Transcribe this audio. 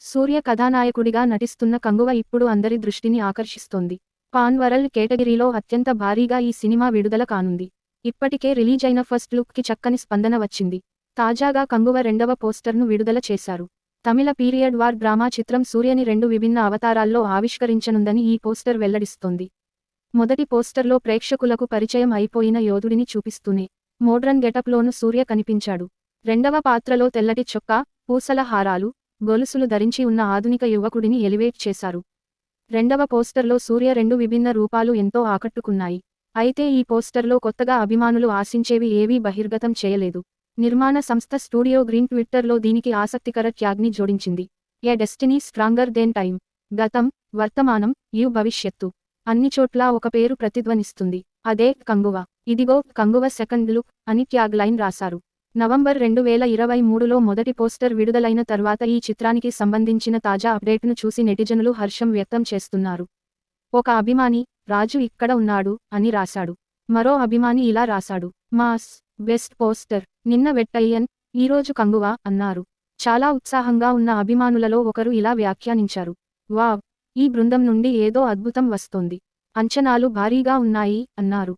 సూర్య కథానాయకుడిగా నటిస్తున్న కంగువ ఇప్పుడు అందరి దృష్టిని ఆకర్షిస్తోంది. పాన్ వరల్డ్ కేటగిరీలో అత్యంత భారీగా ఈ సినిమా విడుదల కానుంది. ఇప్పటికే రిలీజైన ఫస్ట్ లుక్ కి చక్కని స్పందన వచ్చింది. తాజాగా కంగువ రెండవ పోస్టర్ను విడుదల చేశారు. తమిళ పీరియడ్ వార్ డ్రామా చిత్రం సూర్యని రెండు విభిన్న అవతారాల్లో ఆవిష్కరించనుందని ఈ పోస్టర్ వెల్లడిస్తోంది. మొదటి పోస్టర్లో ప్రేక్షకులకు పరిచయం అయిపోయిన యోధుడిని చూపిస్తూనే మోడ్రన్ గెటప్లోను సూర్య కనిపించాడు. రెండవ పాత్రలో తెల్లటి చొక్కా, పూసల హారాలు, గొలుసులు ధరించి ఉన్న ఆధునిక యువకుడిని ఎలివేట్ చేశారు. రెండవ పోస్టర్లో సూర్య రెండు విభిన్న రూపాలు ఎంతో ఆకట్టుకున్నాయి. అయితే ఈ పోస్టర్లో కొత్తగా అభిమానులు ఆశించేవి ఏవీ బహిర్గతం చేయలేదు. నిర్మాణ సంస్థ స్టూడియో గ్రీన్ ట్విట్టర్లో దీనికి ఆసక్తికర ట్యాగ్ని జోడించింది. ఏ డెస్టినీ స్ట్రాంగర్ దెన్ టైమ్. గతం, వర్తమానం, భవిష్యత్తు. అన్ని చోట్లా ఒక పేరు ప్రతిధ్వనిస్తుంది. అదే కంగువ. ఇదిగో కంగువ సెకండ్ లుక్ అని ట్యాగ్ లైన్ రాశారు. నవంబర్ 2023లో మొదటి పోస్టర్ విడుదలైన తర్వాత ఈ చిత్రానికి సంబంధించిన తాజా అప్డేట్ను చూసి నెటిజనులు హర్షం వ్యక్తం చేస్తున్నారు. ఒక అభిమాని రాజు ఇక్కడ ఉన్నాడు అని రాశాడు. మరో అభిమాని ఇలా రాశాడు. మాస్, బెస్ట్ పోస్టర్, నిన్న వెట్టయ్యన్, ఈరోజు కంగువ అన్నారు. చాలా ఉత్సాహంగా ఉన్న అభిమానులలో ఒకరు ఇలా వ్యాఖ్యానించారు. వావ్, ఈ బృందం నుండి ఏదో అద్భుతం వస్తోంది. అంచనాలు భారీగా ఉన్నాయి అన్నారు.